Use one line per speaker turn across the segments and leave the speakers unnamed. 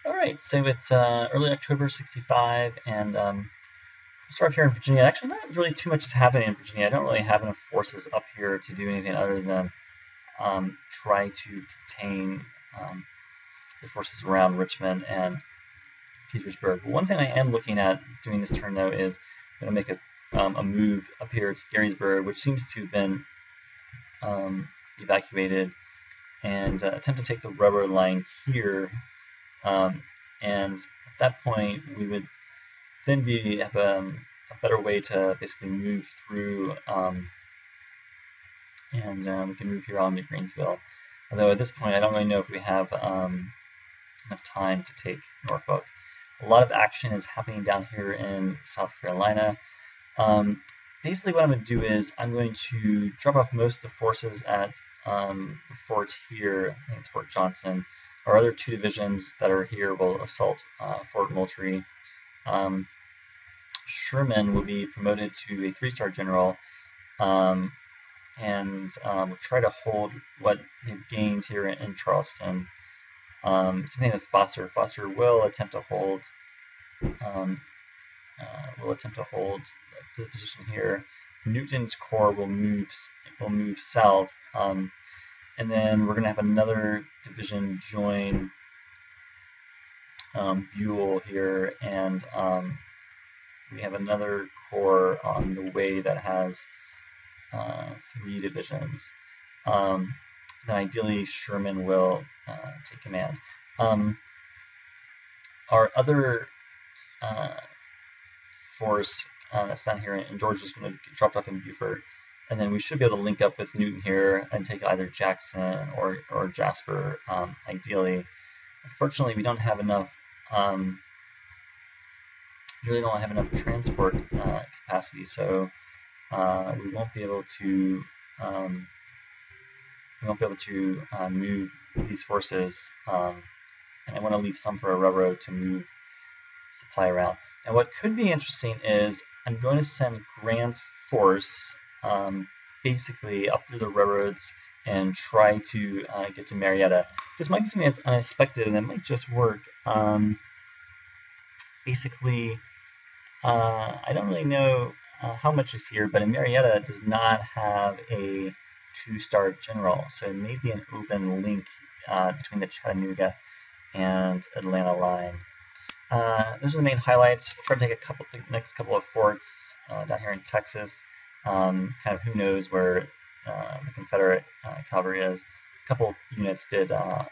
All right, so it's early October '65, and start off here in Virginia. Actually, not really too much is happening in Virginia. I don't really have enough forces up here to do anything other than try to contain the forces around Richmond and Petersburg. But one thing I am looking at doing this turn, though, is I'm going to make a move up here to Gettysburg, which seems to have been evacuated, and attempt to take the railroad line here. And at that point, we would then have a better way to basically move through, and we can move here on to Greensville. Although at this point, I don't really know if we have enough time to take Norfolk. A lot of action is happening down here in South Carolina. Basically, what I'm going to do is I'm going to drop off most of the forces at the fort here. I think it's Fort Johnson. Our other two divisions that are here will assault Fort Moultrie. Sherman will be promoted to a 3-star general, and we'll try to hold what they've gained here in Charleston. Same thing with Foster. Foster will attempt to hold. The position here. Newton's corps will move south, and then we're going to have another division join Buell here, and we have another corps on the way that has 3 divisions. Then ideally Sherman will take command. Our other force that's down here in Georgia is going to get dropped off in Beaufort, and then we should be able to link up with Newton here and take either Jackson or Jasper, ideally. Unfortunately, we don't have enough. Really don't have enough transport capacity, so we won't be able to move these forces, and I want to leave some for a railroad to move supply around. Now, what could be interesting is I'm going to send Grant's force basically up through the railroads and try to get to Marietta. This might be something that's unexpected, and it might just work. Basically, I don't really know how much is here, but Marietta does not have a 2-star general, so it may be an open link between the Chattanooga and Atlanta line. Those are the main highlights. We'll try to take the next couple of forts down here in Texas. Kind of who knows where the Confederate cavalry is. A couple units did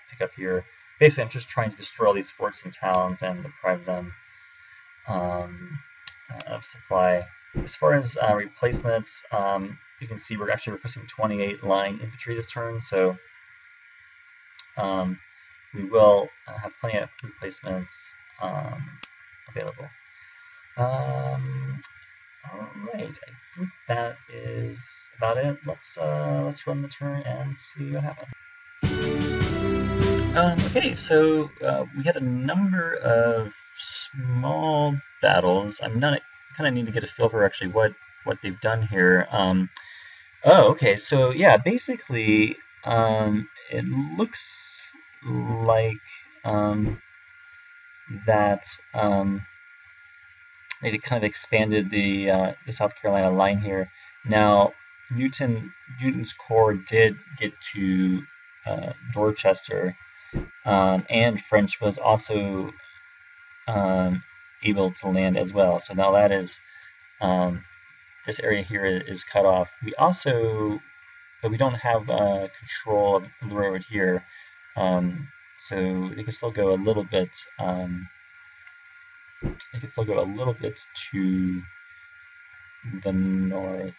pick up here. Basically, I'm just trying to destroy all these forts and towns and deprive them of supply. As far as replacements, you can see we're actually requesting 28 line infantry this turn, so we will have plenty of replacements available. All right, I think that is about it. Let's run the turn and see what happens. Okay, so we had a number of small battles. I'm not kind of need to get a feel for actually what they've done here. Okay, so yeah, basically it looks like that they kind of expanded the South Carolina line here. Now, Newton's corps did get to Dorchester, and French was also able to land as well. So now that is this area here is cut off. We don't have control of the railroad here, so they can still go a little bit. They can still go a little bit to the north.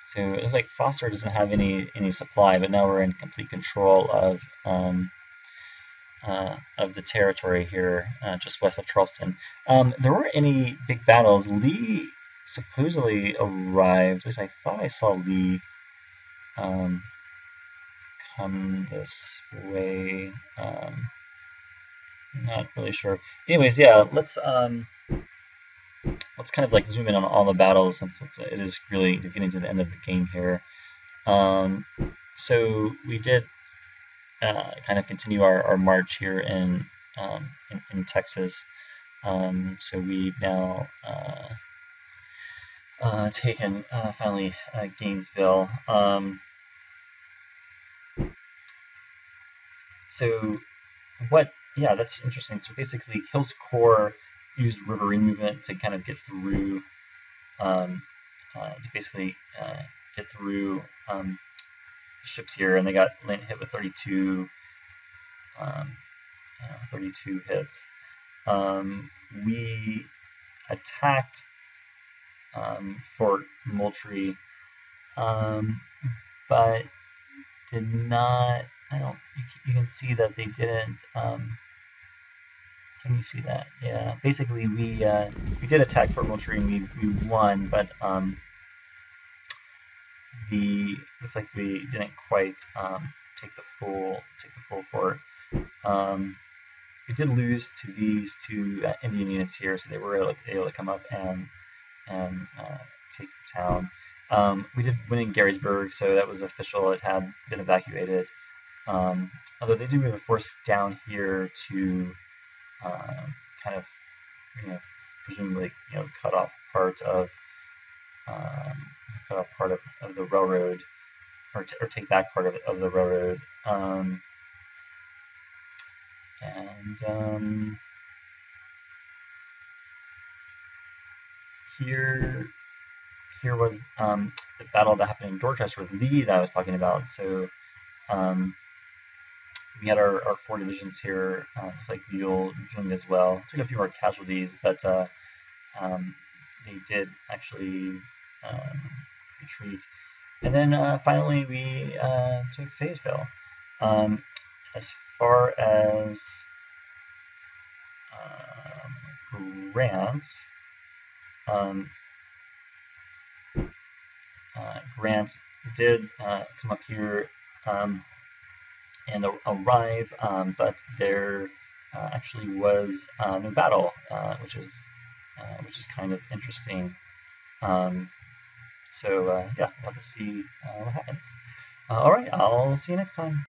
So it looks like Foster doesn't have any supply, but now we're in complete control of the territory here, just west of Charleston. There weren't any big battles. Lee supposedly arrived. At least I thought I saw Lee come this way. Not really sure. Anyways, yeah, let's kind of like zoom in on all the battles, since it is really getting to the end of the game here. So we did kind of continue our march here in Texas. So we've now taken finally Gainesville. So what? Yeah, that's interesting. So basically, Hill's Corps used riverine movement to kind of get through, to basically get through the ships here, and they got hit with 32 hits. We attacked Fort Moultrie, but did not. I don't. You can see that they didn't. Can you see that? Yeah. Basically, we did attack Fort Moultrie and we won, but looks like we didn't quite take the full fort. We did lose to these two Indian units here, so they were able to come up and take the town. We did win in Gettysburg, so that was official. It had been evacuated. Although they did move a force down here to kind of, presumably, cut off part of the railroad, or take back part of the railroad. Here was the battle that happened in Dorchester with Lee that I was talking about. So we had our 4 divisions here. Looks like Buell joined as well. Took a few more casualties, but they did actually retreat. And then finally we took Fayetteville. As far as Grant, Grant did come up here and arrive, but there actually was no battle, which is kind of interesting. So yeah, we'll have to see what happens. All right, I'll see you next time.